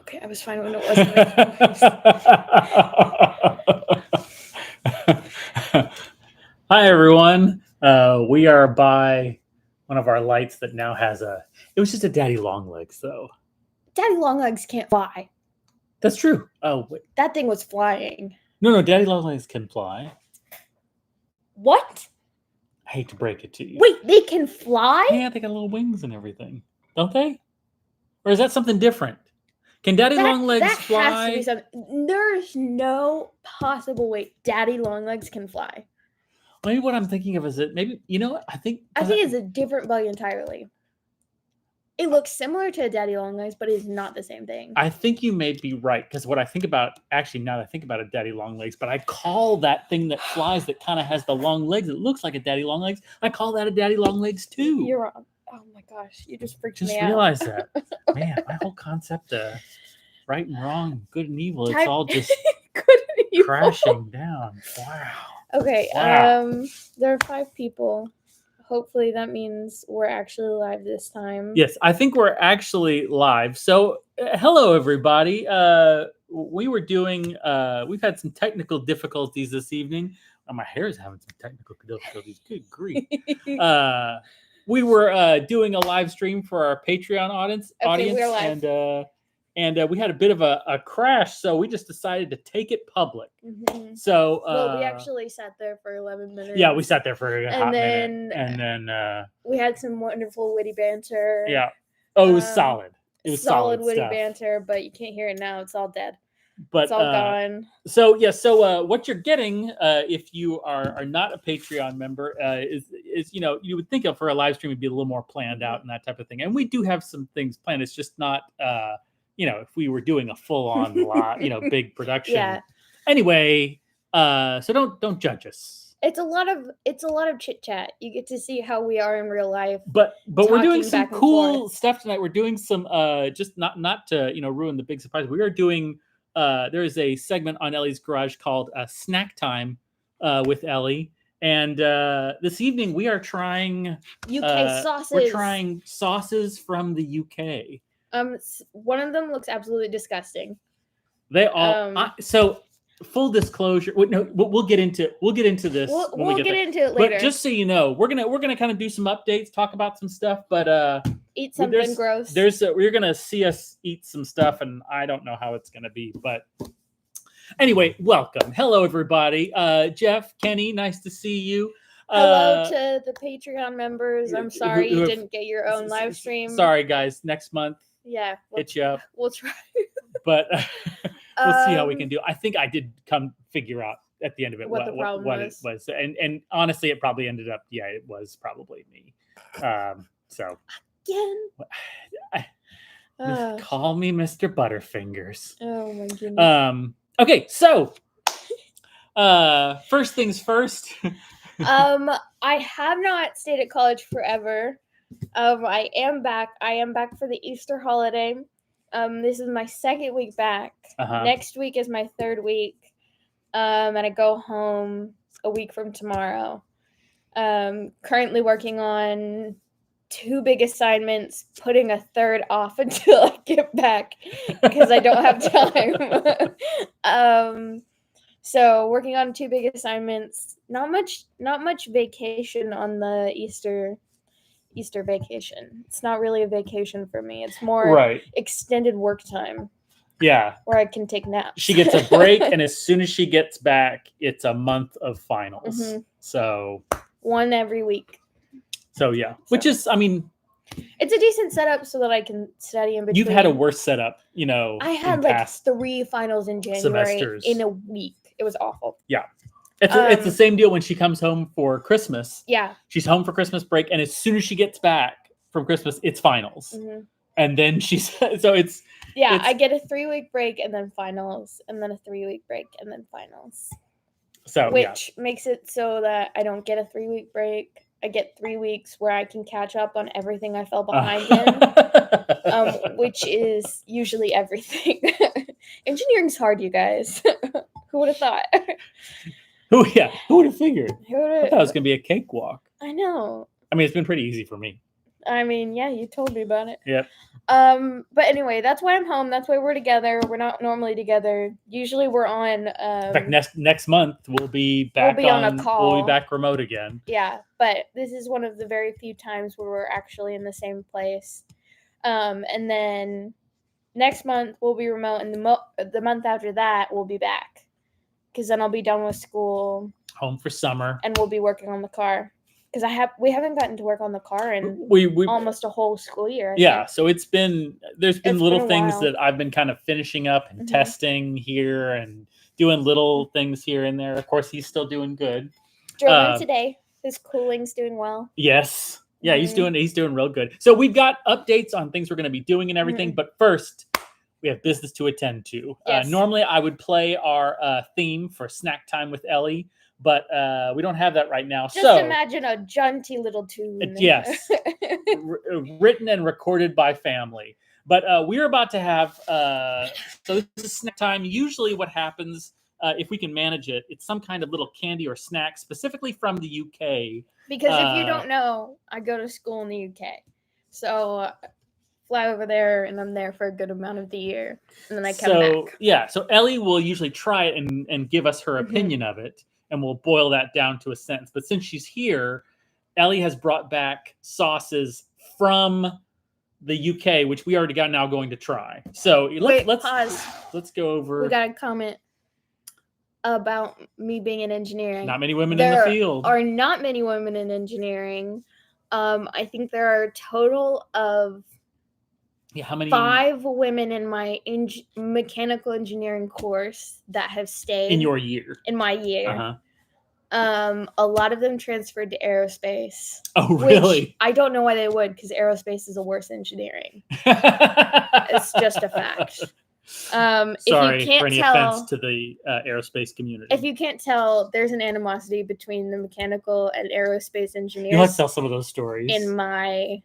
Okay, I was fine when it wasn't. Hi, everyone. We are by one of our lights that now has a... It was just a daddy long legs, though. Daddy Longlegs can't fly. That's true. Oh, wait. That thing was flying. No, daddy long legs can fly. What? I hate to break it to you. Wait, they can fly? Yeah, they got little wings and everything. Don't they? Or is that something different? Can daddy long legs fly? That has to be something. There's no possible way Daddy Longlegs can fly. Maybe what I'm thinking of is it maybe, you know what? I think it's a different bug entirely. It looks similar to a Daddy Longlegs, but it's not the same thing. I think you may be right, because what I think about, actually, now that I think about it, daddy long legs, but I call that thing that flies that kind of has the long legs, it looks like a daddy long legs, I call that a daddy long legs too. You're wrong. Oh my gosh, you just freaked me out. Just realized that. Man, my whole concept of right and wrong, good and evil, it's all just crashing down. Wow. Okay, wow. There are 5 people. Hopefully that means we're actually live this time. Yes, I think we're actually live. So, hello everybody. We were doing, we've had some technical difficulties this evening. My hair is having some technical difficulties. Good grief. We were doing a live stream for our Patreon audience. We're live. And we had a bit of a crash, so we just decided to take it public. Mm-hmm. So, we actually sat there for 11 minutes. Yeah, we sat there for a hot minute, and then we had some wonderful witty banter. Yeah, it was solid. It was solid witty stuff. Banter, but you can't hear it now. It's all dead. But it's all gone. So what you're getting, if you are not a Patreon member, is you would think of for a live stream would be a little more planned out and that type of thing. And we do have some things planned. It's just not. If we were doing a full-on big production. Yeah. Anyway, so don't judge us. It's a lot of chit chat. You get to see how we are in real life. But we're doing some cool stuff tonight. We're doing some just not to ruin the big surprise. We are doing there is a segment on Ellie's Garage called Snack Time with Ellie. And this evening we are trying UK sauces. We're trying sauces from the UK. One of them looks absolutely disgusting. They all so full disclosure. No, we'll get into this. We'll get into it later. But just so you know, we're gonna kind of do some updates, talk about some stuff. But eat something gross. You're gonna see us eat some stuff, and I don't know how it's gonna be. But anyway, welcome, hello everybody. Jeff, Kenny, nice to see you. Hello to the Patreon members. I'm sorry you didn't get your own live stream. Sorry, guys. Next month. Yeah, hit you up. We'll try. But we'll see how we can do. I think I did come figure out at the end of it what it was. And honestly, it probably ended up, it was probably me. So again, call me Mr. Butterfingers. Oh my goodness. Okay, so first things first. I have not stayed at college forever. I am back. I am back for the Easter holiday. This is my 2nd week back. Next week is my 3rd week. And I go home a week from tomorrow. Currently working on 2 big assignments, putting a 3rd off until I get back because I don't have time. So working on 2 big assignments. Not much vacation on the Easter vacation. It's not really a vacation for me. It's more extended work time. Yeah. Where I can take naps. She gets a break, and as soon as she gets back, it's a month of finals. Mm-hmm. So 1 every week. So yeah. Which is, it's a decent setup so that I can study in between. You've had a worse setup, I had like 3 finals in January semesters. In a week. It was awful. Yeah. It's the same deal when she comes home for Christmas. Yeah. She's home for Christmas break, and as soon as she gets back from Christmas, it's finals. Mm-hmm. And then I get a 3-week break and then finals, and then a 3-week break and then finals. So which makes it so that I don't get a 3-week break. I get 3 weeks where I can catch up on everything I fell behind in, which is usually everything. Engineering's hard, you guys. Who would have thought? Who would have figured? I thought it was going to be a cakewalk. I know. It's been pretty easy for me. I mean, yeah, you told me about it. Yep. But anyway, that's why I'm home. That's why we're together. We're not normally together. Usually we're on. In fact, next month we'll be back on a call. We'll be back remote again. Yeah, but this is one of the very few times where we're actually in the same place. And then next month we'll be remote, and the month after that we'll be back, because then I'll be done with school. Home for summer, and we'll be working on the car. Because we haven't gotten to work on the car in almost a whole school year. Yeah, so there's been little things that I've been kind of finishing up and testing here and doing little things here and there. Of course, he's still doing good. Drove in today. His cooling's doing well. Yes. Yeah, he's doing real good. So we've got updates on things we're going to be doing and everything. But first, we have business to attend to. Yes. Normally, I would play our theme for snack time with Ellie. But we don't have that right now. Just imagine a jaunty little tune. Yes. Written and recorded by family. But we're about to have, so this is snack time. Usually what happens, if we can manage it, it's some kind of little candy or snack, specifically from the UK. Because if you don't know, I go to school in the UK. So fly over there, and I'm there for a good amount of the year. And then I come back. Yeah, so Ellie will usually try it and give us her opinion of it. And we'll boil that down to a sentence. But since she's here, Ellie has brought back sauces from the UK, which we already got now going to try. So let's pause. Let's go over. We got a comment about me being in engineering. Not many women in the field. There are not many women in engineering. I think there are a total of how many? 5 women in my mechanical engineering course that have stayed in your year. In my year. A lot of them transferred to aerospace. Oh, really? Which I don't know why they would, because aerospace is a worse engineering. It's just a fact. Sorry if you can't for any offense to the aerospace community. If you can't tell, there's an animosity between the mechanical and aerospace engineers. You like to tell some of those stories in my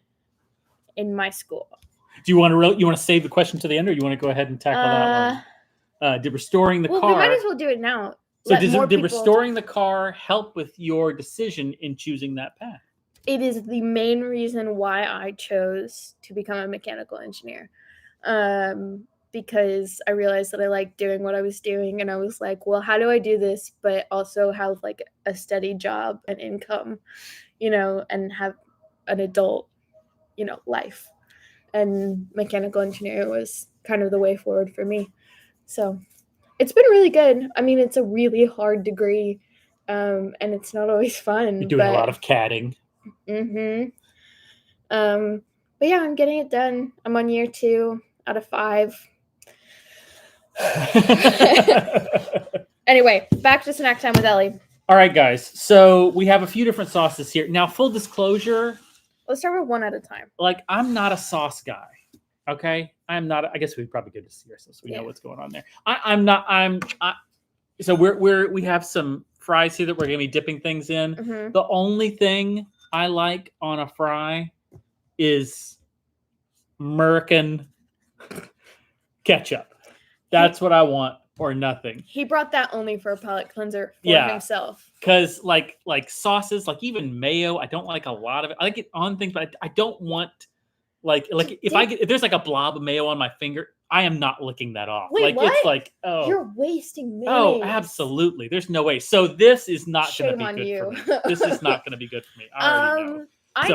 school. Do you want to save the question to the end, or you want to go ahead and tackle that one? Did restoring the car? We might as well do it now. So did restoring the car help with your decision in choosing that path? It is the main reason why I chose to become a mechanical engineer. Because I realized that I liked doing what I was doing, and I was like, well, how do I do this but also have like a steady job and income, and have an adult, life. And mechanical engineering was kind of the way forward for me. So it's been really good. I mean, it's a really hard degree, and it's not always fun. You're doing a lot of CADing. But yeah, I'm getting it done. I'm on year 2 out of 5. Anyway, back to snack time with Ellie. All right, guys. So we have a few different sauces here. Now, full disclosure. Let's start with one at a time. Like, I'm not a sauce guy. Okay? I'm not. I guess we'd probably good to see ourselves. So we know what's going on there. So we have some fries here that we're going to be dipping things in. The only thing I like on a fry is American ketchup. That's what I want, or nothing. He brought that only for a palate cleanser for himself. Because like sauces, like even mayo, I don't like a lot of it. I like it on things, but I don't want like if there's like a blob of mayo on my finger, I am not licking that off. Wait, what? It's like, you're wasting mayonnaise. Oh, absolutely. There's no way. So this is not going to be good for me. This is not going to be good for me. I already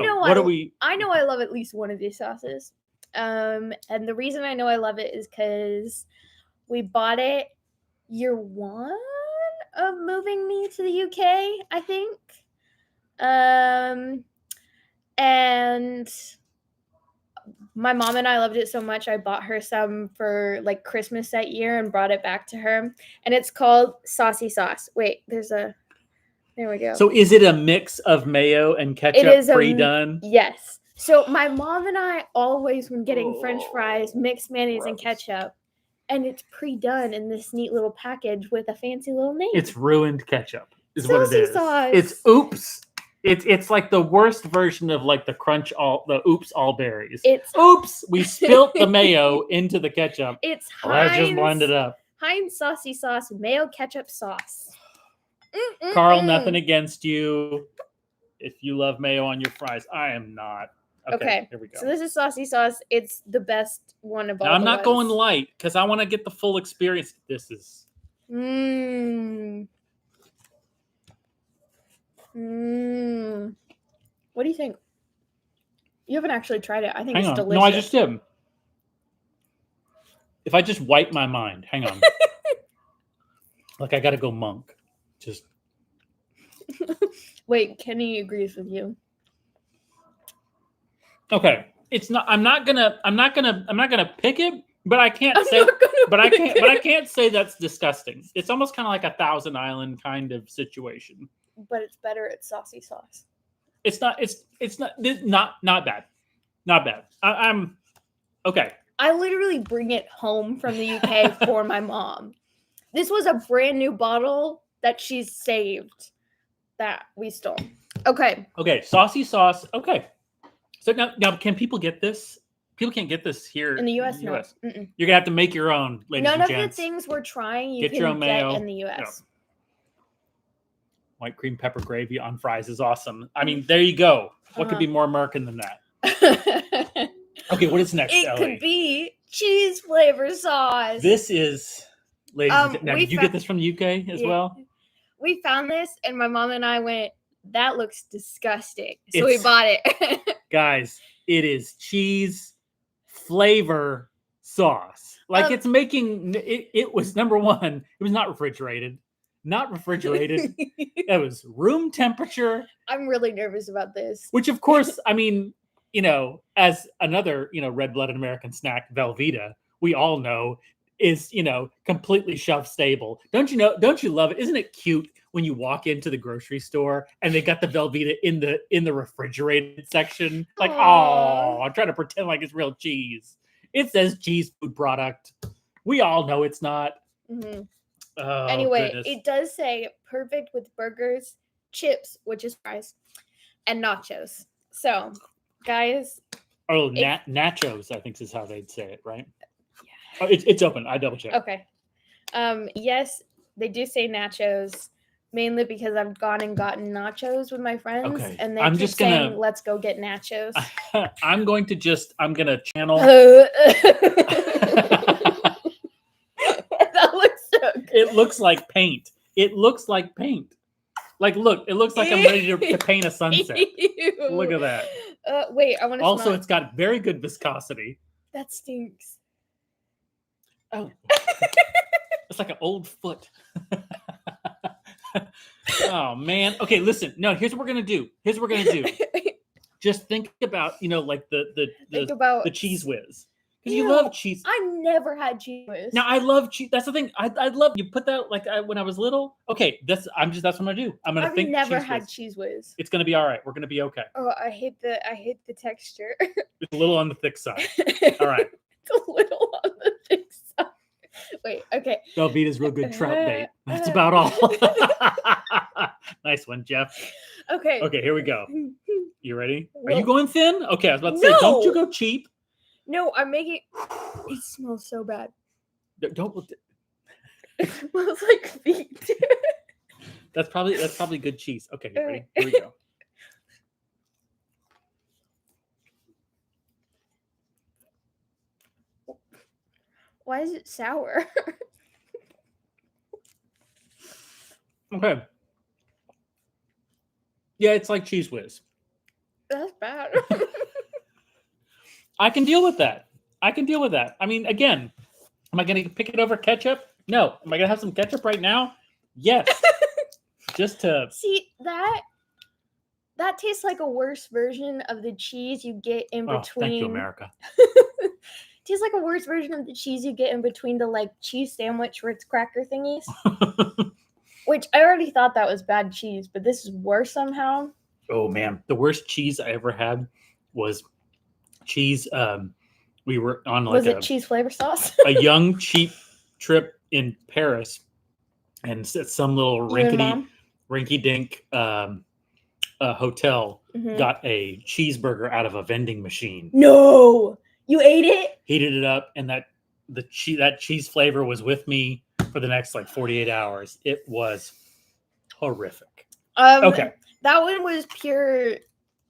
know. I know I love at least one of these sauces. And the reason I know I love it is because we bought it year 1 of moving me to the UK, I think. And my mom and I loved it so much, I bought her some for like Christmas that year and brought it back to her. And it's called Saucy Sauce. Wait, there we go. So is it a mix of mayo and ketchup pre-done? Yes. So my mom and I always, when getting French fries, mix mayonnaise and ketchup. And it's pre-done in this neat little package with a fancy little name. It's ruined ketchup is Saucy what it is. Sauce. It's oops. It's like the worst version of like the oops all berries. Oops, we spilt the mayo into the ketchup. It's Heinz. Let's just blend it up. Heinz Saucy Sauce, mayo ketchup sauce. Carl, nothing against you. If you love mayo on your fries, I am not. Okay. Here we go. So this is saucy sauce. It's the best one of all. Now, I'm not going light because I want to get the full experience. This is. What do you think? You haven't actually tried it. I think it's delicious. No, I just did. If I just wipe my mind, hang on. Like I got to go monk. Just. Wait, Kenny agrees with you. Okay, it's not. I'm not gonna pick it, but I can't say. But I can't say that's disgusting. It's almost kind of like a Thousand Island kind of situation. But it's better at saucy sauce. It's not bad. Not bad. I'm okay. I literally bring it home from the UK for my mom. This was a brand new bottle that she's saved that we stole. Okay. Okay, saucy sauce. Okay. So now can people get this? People can't get this here in the US. No. You're gonna have to make your own, ladies and gents. None of the things we're trying you get can your own mayo. get in the US. No. White cream pepper gravy on fries is awesome. I mean, there you go. What could be more American than that? Okay, what is next, It Ellie? could be cheese flavor sauce. This is, ladies and gentlemen. Now, did you get this from the UK as well? We found this, and my mom and I went, that looks disgusting. So we bought it. Guys, it is cheese flavor sauce. Like it's making, it was number one, it was not refrigerated. It was room temperature. I'm really nervous about this. Which, of course, I mean, as another, red-blooded American snack, Velveeta, we all know is, completely shelf stable. Don't you love it? Isn't it cute when you walk into the grocery store and they got the Velveeta in the refrigerated section? Like, oh, I'm trying to pretend like it's real cheese. It says cheese food product. We all know it's not. Mm-hmm. Oh, anyway, goodness. It does say perfect with burgers, chips, which is fries, and nachos. So, guys. Oh, nachos, I think is how they'd say it, right? Yeah. Oh, it's open. I double checked. Okay. Yes, they do say nachos, mainly because I've gone and gotten nachos with my friends, and they keep saying, let's go get nachos. I'm going to channel. That looks so good. It looks like paint. Like, look, it looks like I'm ready to paint a sunset. Ew. Look at that. Wait, I want to Also, it's got very good viscosity. That stinks. Oh. It's like an old foot. Oh, man. Okay, listen. No, here's what we're going to do. Just think about, like the Cheese Whiz. Because you love cheese. I've never had Cheese Whiz. Now, I love cheese. That's the thing. I love, you put that, like, when I was little. Okay, that's what I'm going to do. I'm going to think I've never had Cheese Whiz. It's going to be all right. We're going to be okay. Oh, I hate the texture. It's a little on the thick side. All right. It's a little on the thick side. Wait, okay. Velveeta's real good trout bait. That's about all. Nice one, Jeff. Okay. Okay, here we go. You ready? Are you going thin? Okay, I was about to say, don't you go cheap. No, I'm making. It smells so bad. Don't look. It smells like feet. That's probably good cheese. Okay, you ready? Here we go. Why is it sour? Okay. Yeah, it's like Cheese Whiz. That's bad. I can deal with that. I mean, again, am I going to pick it over ketchup? No. Am I going to have some ketchup right now? Yes. Just to see that tastes like a worse version of the cheese you get in between. Oh, thank you, America. Tastes like a worse version of the cheese you get in between the like cheese sandwich Ritz cracker thingies. Which I already thought that was bad cheese, but this is worse somehow. Oh man, the worst cheese I ever had was cheese. We were on like cheese flavor sauce? A young cheap trip in Paris, and some little rinky-dink hotel got a cheeseburger out of a vending machine. No, you ate it? Heated it up, and that cheese flavor was with me for the next like 48 hours. It was horrific. Okay. That one was pure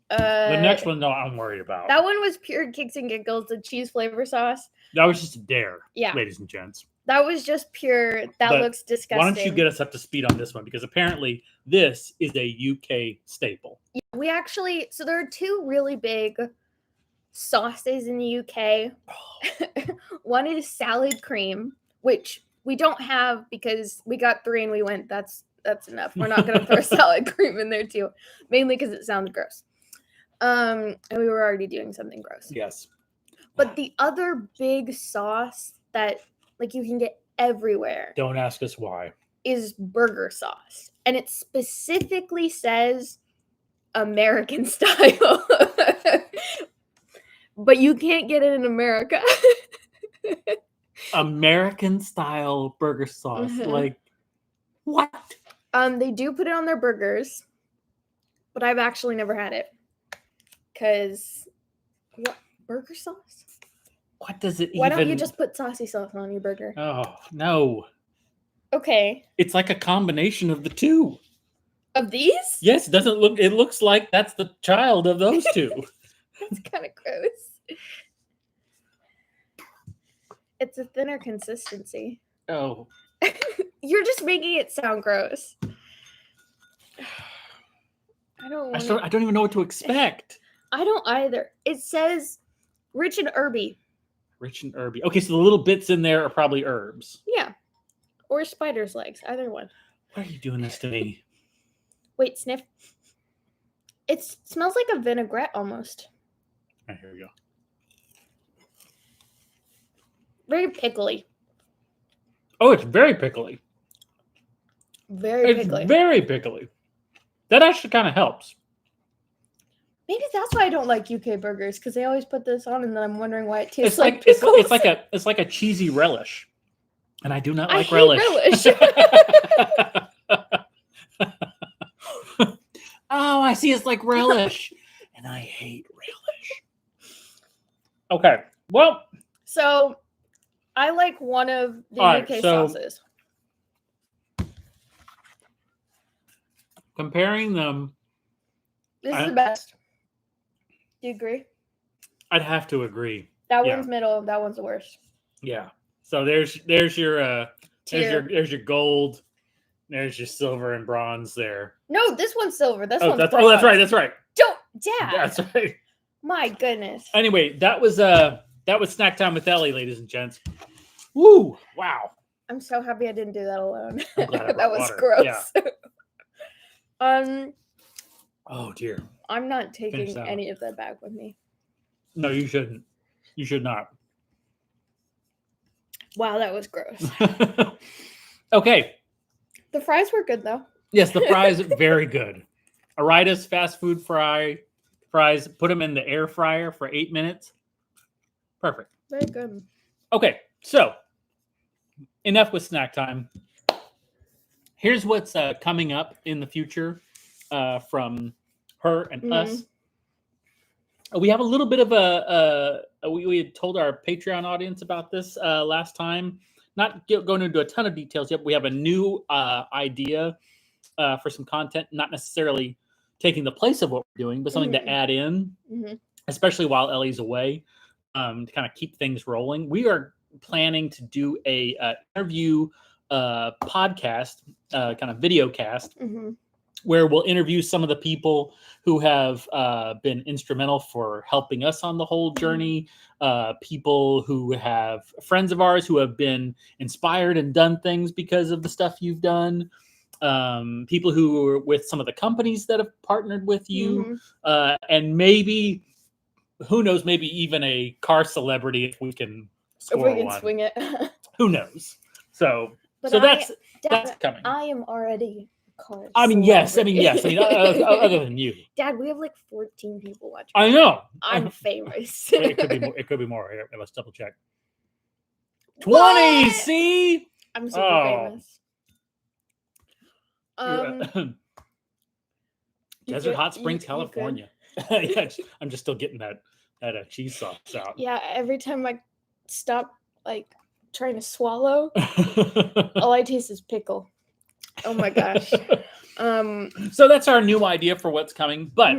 The next one, though, I'm worried about. That one was pure kicks and giggles, the cheese flavor sauce. That was just a dare, yeah, ladies and gents. That was just pure. That looks disgusting. Why don't you get us up to speed on this one? Because apparently this is a UK staple. Yeah, we actually, so there are two really big sauces in the UK. One is salad cream, which we don't have because we got 3 and we went, that's enough. We're not going to throw salad cream in there too, mainly because it sounds gross. And we were already doing something gross. Yes. But the other big sauce that like you can get everywhere. Don't ask us why. Is burger sauce. And it specifically says American style. But you can't get it in America. American style burger sauce. Mm-hmm. Like what? They do put it on their burgers, but I've actually never had it. Cause what burger sauce? What does it Why even? Why don't you just put saucy sauce on your burger? Oh no. Okay. It's like a combination of the two. Of these? Yes, it doesn't look. It looks like that's the child of those two. That's kind of gross. It's a thinner consistency. Oh. You're just making it sound gross. I don't even know what to expect. I don't either. It says rich and herby. Rich and herby. Okay, so the little bits in there are probably herbs. Yeah. Or spider's legs. Either one. Why are you doing this to me? Wait, sniff. It smells like a vinaigrette almost. All right, here we go. Very pickly. Oh, it's very pickly. Very pickly. Very pickly. That actually kind of helps. Maybe that's why I don't like UK burgers, because they always put this on, and then I'm wondering why it tastes like pickles. It's like a cheesy relish, and I do not like relish. Oh, I see. It's like relish, and I hate relish. Okay, well, so I like one of the UK sauces. Comparing them, this is the best. Do you agree? I'd have to agree. That one's middle. That one's the worst. Yeah. So there's your gold. There's your silver and bronze there. No, this one's silver. This one's bronze. Oh, that's right. That's right. Don't, Dad. That's right. My goodness. Anyway, that was snack time with Ellie, ladies and gents. Woo! Wow. I'm so happy I didn't do that alone. That was gross. Yeah. Oh dear. I'm not taking any of that back with me. No, you shouldn't. You should not. Wow, that was gross. Okay. The fries were good though. Yes, the fries are very good. Aritas fast food fries. Put them in the air fryer for 8 minutes. Perfect. Very good. Okay, so enough with snack time. Here's what's coming up in the future from her and us. We have a little bit of we had told our Patreon audience about this last time. Not going into a ton of details yet, but we have a new idea for some content, not necessarily taking the place of what we're doing, but something to add in, especially while Ellie's away, to kind of keep things rolling. We are planning to do a interview podcast, kind of video cast, where we'll interview some of the people who have been instrumental for helping us on the whole journey, people who have friends of ours who have been inspired and done things because of the stuff you've done, people who are with some of the companies that have partnered with you, and maybe, who knows, maybe even a car celebrity if we can score if we can one. swing it. Who knows? So that's coming. I am already cars. I mean, yes. I mean, other than you, Dad, we have like 14 people watching. I know. I'm famous. It could be more. It could be more. Here, let's double check. 20. See, I'm super famous. Desert Hot Springs, California. Yeah, I'm just still getting that cheese sauce out. Yeah, every time I stop like trying to swallow, all I taste is pickle. Oh my gosh. So that's our new idea for what's coming. But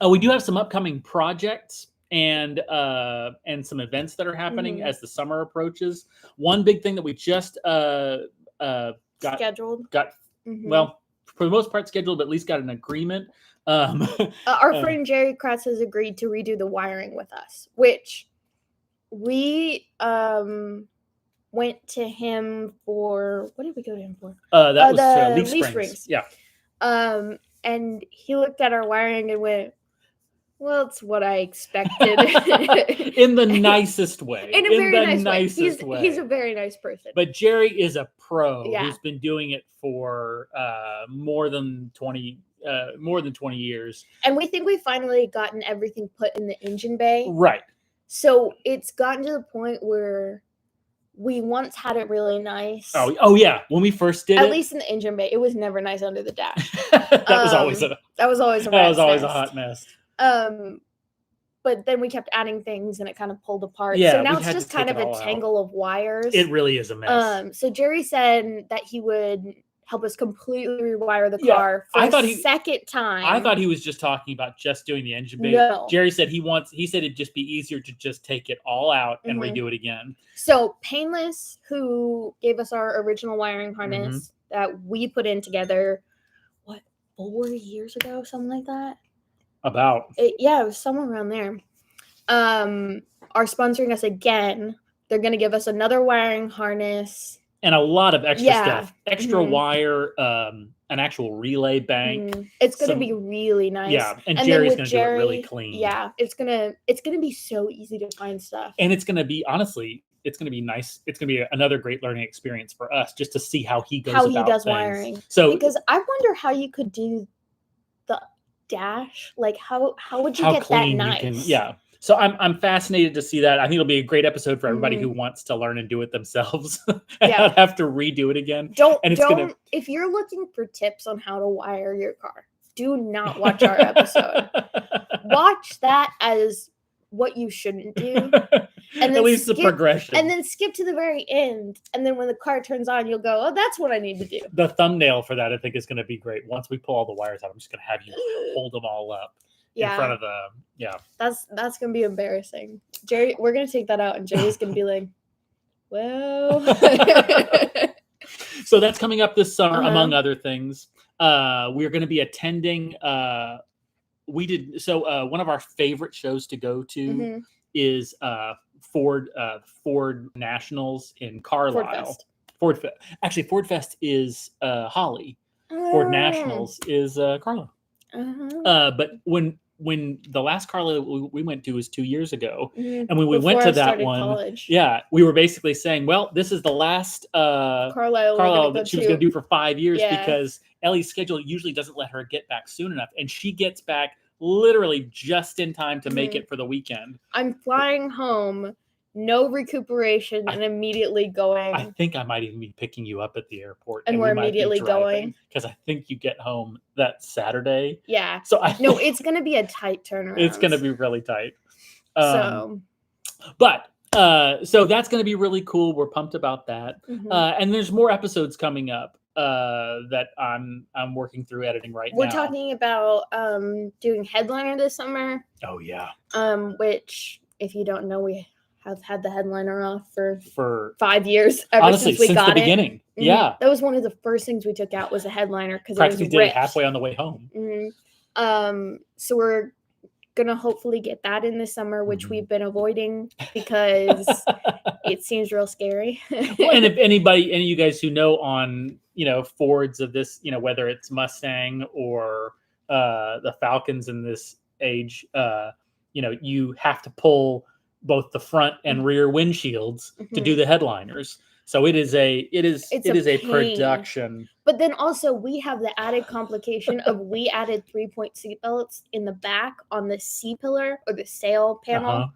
we do have some upcoming projects and some events that are happening as the summer approaches. One big thing that we just got well, for the most part scheduled, but at least got an agreement. Our friend Jerry Kratz has agreed to redo the wiring with us, which we went to him for. What did we go to him for? That was the leaf springs. Yeah. And he looked at our wiring and went, well, it's what I expected. In the nicest way. In a very nice way. He's a very nice person. But Jerry is a pro who's been doing it for more than 20 years. And we think we've finally gotten everything put in the engine bay. Right. So it's gotten to the point where we once had it really nice. Oh yeah. When we first did At least in the engine bay, it was never nice under the dash. that was always a hot mess. But then we kept adding things and it kind of pulled apart. Yeah, so now it's just kind of a tangle of wires. It really is a mess. So Jerry said that he would help us completely rewire the car for the second time. I thought he was just talking about just doing the engine bay. No. Jerry said he said it'd just be easier to just take it all out and redo it again. So Painless, who gave us our original wiring harness that we put in together, 4 years ago, something like that? It was somewhere around there. Are sponsoring us again. They're going to give us another wiring harness. And a lot of extra stuff. Extra wire, an actual relay bank. It's going to be really nice. Yeah, and Jerry's going to do it really clean. Yeah, it's gonna be so easy to find stuff. And it's going to be, honestly, it's going to be nice. It's going to be another great learning experience for us just to see how he goes about things. How he does wiring. So, because I wonder how you could do the dash. Like, how would you get that nice? So I'm fascinated to see that. I think it'll be a great episode for everybody who wants to learn and do it themselves and not have to redo it again. If you're looking for tips on how to wire your car, do not watch our episode. Watch that as what you shouldn't do. And at least the progression. And then skip to the very end. And then when the car turns on, you'll go, oh, that's what I need to do. The thumbnail for that, I think, is going to be great. Once we pull all the wires out, I'm just going to have you hold them all up. In front of that's gonna be embarrassing. Jerry, we're gonna take that out and Jerry's gonna be like, well. So that's coming up this summer, among other things. We're gonna be attending one of our favorite shows to go to is Ford Nationals in Carlisle. Ford Fest is Holly. Ford Nationals is Carlisle. But when the last Carlisle we went to was 2 years ago, and when we went to that one, college. We were basically saying, well, this is the last Carlisle that she was going to do for 5 years because Ellie's schedule usually doesn't let her get back soon enough, and she gets back literally just in time to make it for the weekend. I'm flying home, no recuperation, and immediately going. I think I might even be picking you up at the airport. And we're immediately going. Because I think you get home that Saturday. Yeah. So it's going to be a tight turnaround. It's going to be really tight. So that's going to be really cool. We're pumped about that. And there's more episodes coming up that I'm working through editing now. We're talking about doing Headliner this summer. Oh, yeah. Which, if you don't know, we have had the Headliner off for 5 years. Since we got the beginning. Yeah, that was one of the first things we took out was a Headliner because practically did it halfway on the way home. So we're gonna hopefully get that in this summer, which we've been avoiding because it seems real scary. Well, and if any of you guys who know on Fords of this, whether it's Mustang or the Falcons in this age, you have to pull both the front and rear windshields to do the headliners. So it is a production. But then also we have the added complication of we added 3-point seatbelts in the back on the C-pillar or the sail panel.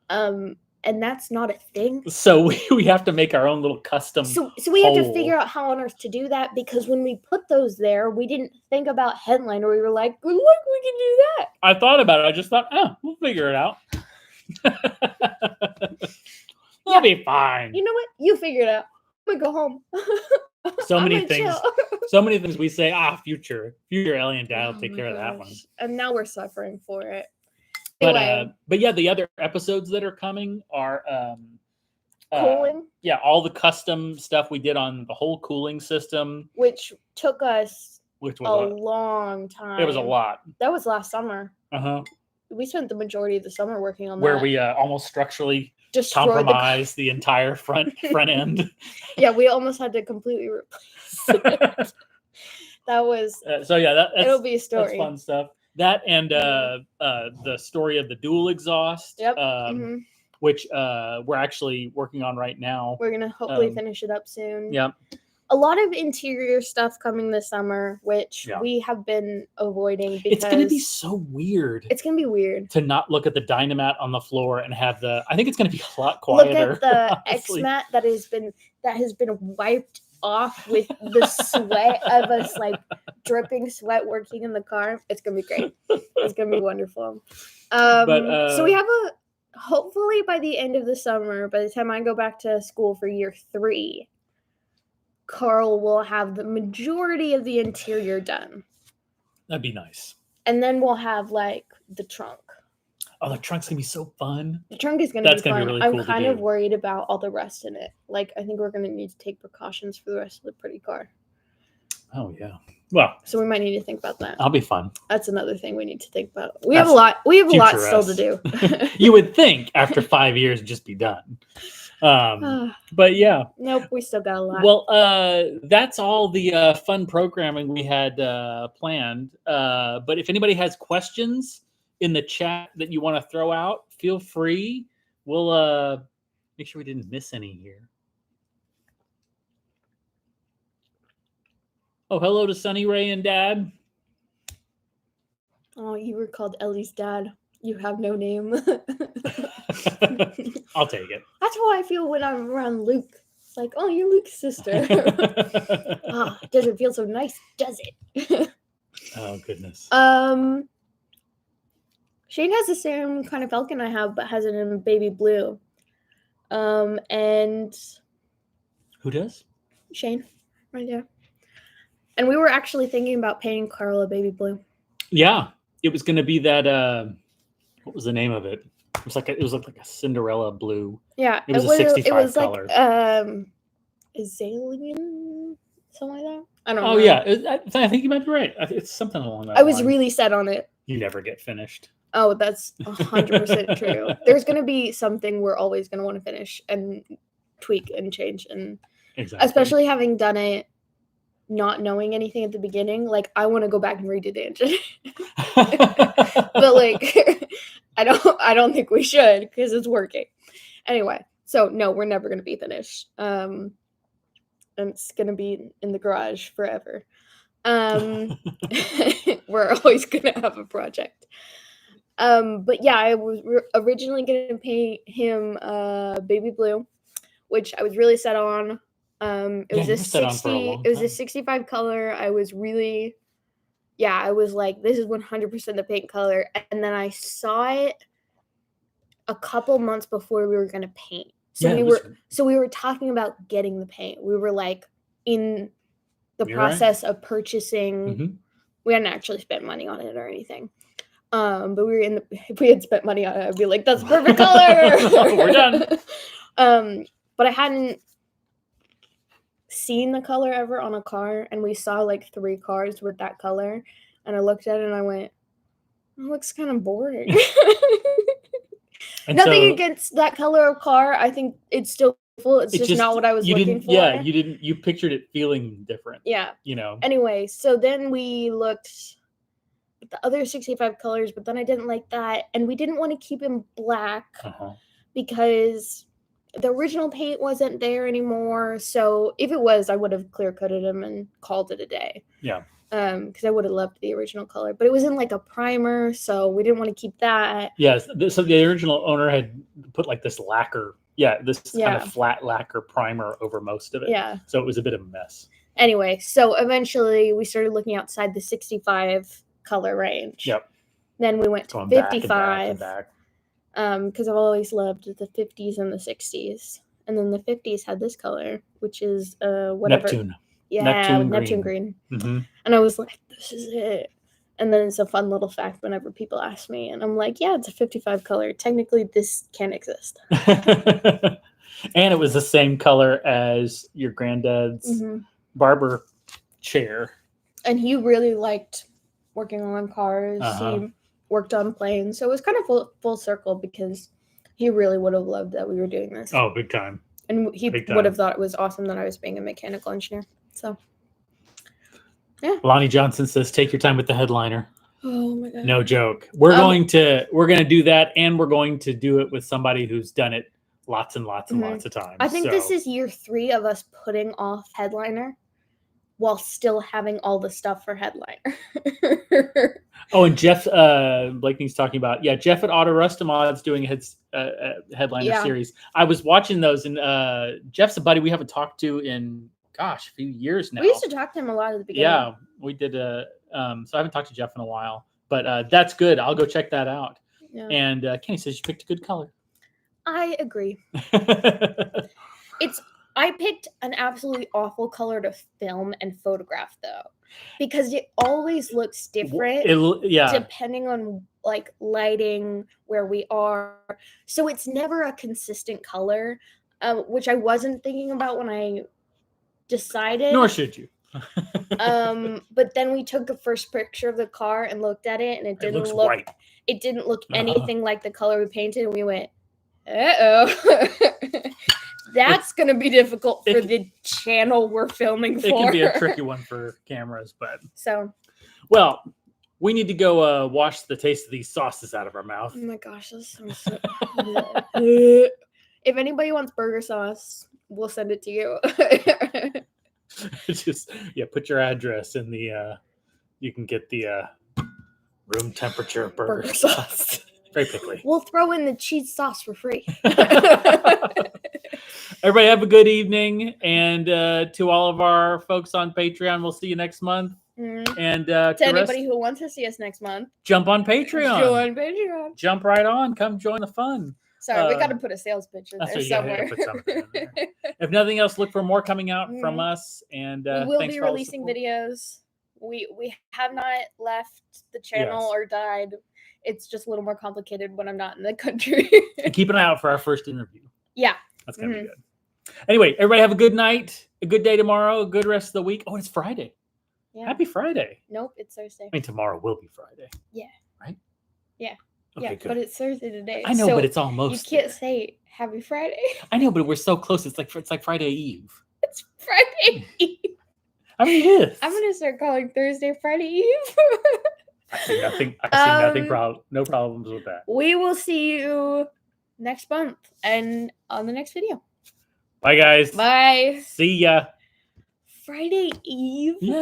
And that's not a thing. So we have to make our own little custom. So we have to figure out how on earth to do that, because when we put those there, we didn't think about Headliner. We were like, look, we can do that. I thought about it. I just thought, we'll figure it out. We'll be fine. You know what? You figure it out. I'm gonna go home. So many things. So many things we say, future Ellie and Dad will take care of that one. And now we're suffering for it. Anyway. But yeah, the other episodes that are coming are cooling. Yeah, all the custom stuff we did on the whole cooling system, which took us a long time. It was a lot. That was last summer. We spent the majority of the summer working on where we almost structurally compromised the entire front end. Yeah, we almost had to completely replace it. That was it'll be a story. That's fun stuff. That and the story of the dual exhaust. Yep. Which we're actually working on right now. We're gonna hopefully finish it up soon. Yep. A lot of interior stuff coming this summer, which we have been avoiding because it's going to be so weird. It's going to be weird to not look at the Dynamat on the floor and have I think it's going to be a lot quieter. Look at the Eckstrand that has been wiped off with the sweat of us, like dripping sweat working in the car. It's going to be great. It's going to be wonderful. So we have hopefully by the end of the summer, by the time I go back to school for year 3, Carl will have the majority of the interior done. That'd be nice. And then we'll have like the trunk. Oh, the trunk's gonna be so fun. The trunk is gonna be fun. Be really I'm cool kind of worried about all the rest in it. Like, I think we're gonna need to take precautions for the rest of the pretty car. Oh yeah. Well, so we might need to think about that. That'll be fun. That's another thing we need to think about. We have a lot still to do. You would think after 5 years it'd just be done. But yeah. Nope, we still got a lot. Well, that's all the fun programming we had planned. But if anybody has questions in the chat that you want to throw out, feel free. We'll make sure we didn't miss any here. Oh, hello to Sunny Ray and Dad. Oh, you were called Ellie's dad. You have no name. I'll take it. That's how I feel when I'm around Luke. It's like, oh, you're Luke's sister. Doesn't feel so nice, does it? Oh, goodness. Shane has the same kind of Falcon I have, but has it in baby blue. And who does? Shane, right there. And we were actually thinking about painting Carl a baby blue. Yeah, it was going to be that. What was the name of it? It was like a Cinderella blue. Yeah, it was a 65 color. Like azalea, something like that. I don't know. Oh yeah, I think you might be right. It's something along that. I was really set on it. You never get finished. Oh, that's 100% true. There's going to be something we're always going to want to finish and tweak and change, and especially having done it, not knowing anything at the beginning. Like, I want to go back and redo the engine, but like, I don't think we should because it's working. Anyway, so no, we're never going to be finished. And it's going to be in the garage forever. We're always going to have a project. But yeah, I was originally going to paint him baby blue, which I was really set on. It was a 65 color. I was like, this is 100% the paint color. And then I saw it a couple months before we were going to paint. So we were talking about getting the paint. We were like in the process of purchasing. Mm-hmm. We hadn't actually spent money on it or anything. But we were if we had spent money on it, I'd be like, that's the perfect color. We're done. But I hadn't seen the color ever on a car, and we saw like 3 cars with that color, and I looked at it and I went, it looks kind of boring. Nothing against that color of car. I think it's still full. It's just not what I was looking for. Yeah, you pictured it feeling different. Yeah. You know. Anyway, so then we looked at the other 65 colors, but then I didn't like that, and we didn't want to keep him black because the original paint wasn't there anymore. So if it was, I would have clear coated him and called it a day. Yeah. Because I would have loved the original color, but it was in like a primer, so we didn't want to keep that. Yes. So the original owner had put like this lacquer, kind of flat lacquer primer over most of it. Yeah. So it was a bit of a mess. Anyway, so eventually we started looking outside the 65 color range. Yep. Then we went to 55. Because I've always loved the 50s and the 60s. And then the 50s had this color, which is whatever. Neptune. Neptune green. Mm-hmm. And I was like, this is it. And then it's a fun little fact whenever people ask me, and I'm like, yeah, it's a 55 color. Technically, this can't exist. And it was the same color as your granddad's barber chair. And he really liked working on cars. He worked on planes. So it was kind of full circle because he really would have loved that we were doing this. Oh, big time. And he would have thought it was awesome that I was being a mechanical engineer. So, yeah. Lonnie Johnson says, take your time with the headliner. Oh, my God. No joke. We're going to do that, and we're going to do it with somebody who's done it lots and lots and lots of times. I think this is year 3 of us putting off headliner while still having all the stuff for headliner. Oh, and Jeff Blakeney's talking about, Jeff at Auto Rustamod's doing a headliner series. I was watching those, and Jeff's a buddy we haven't talked to in, a few years now. We used to talk to him a lot at the beginning. Yeah, we did. So I haven't talked to Jeff in a while, but that's good. I'll go check that out. Yeah. And Kenny says you picked a good color. I agree. I picked an absolutely awful color to film and photograph, though, because it always looks different depending on like lighting, where we are. So it's never a consistent color, which I wasn't thinking about when I decided. Nor should you. But then we took the first picture of the car and looked at it, and it didn't look white. It didn't look anything like the color we painted, and we went, uh-oh. That's going to be difficult for the channel we're filming for. It can be a tricky one for cameras, but... So... Well, we need to go wash the taste of these sauces out of our mouth. Oh my gosh, that sounds so... If anybody wants burger sauce, we'll send it to you. Just, put your address in the... you can get the room temperature burger sauce. Very quickly. We'll throw in the cheese sauce for free. Everybody have a good evening. And to all of our folks on Patreon, we'll see you next month. And to anybody who wants to see us next month, jump on Patreon. Join Patreon. Jump right on. Come join the fun. Sorry, we got to put a sales pitch in there somewhere. Put something in there. If nothing else, look for more coming out from us. And we will be releasing videos. We have not left the channel or died. It's just a little more complicated when I'm not in the country. And keep an eye out for our first interview. Yeah. That's going to be good. Anyway, everybody have a good night, a good day tomorrow, a good rest of the week. Oh, it's Friday. Yeah. Happy Friday. Nope, it's Thursday. I mean, tomorrow will be Friday. Yeah. Right? Yeah. Okay, good. But it's Thursday today. I know, but it's almost. You can't say Happy Friday. I know, but we're so close. It's like Friday Eve. It's Friday Eve. I mean, it is. I'm going to start calling Thursday Friday Eve. I see nothing. No problems with that. We will see you next month and on the next video. Bye, guys. Bye. See ya. Friday Eve. Yeah.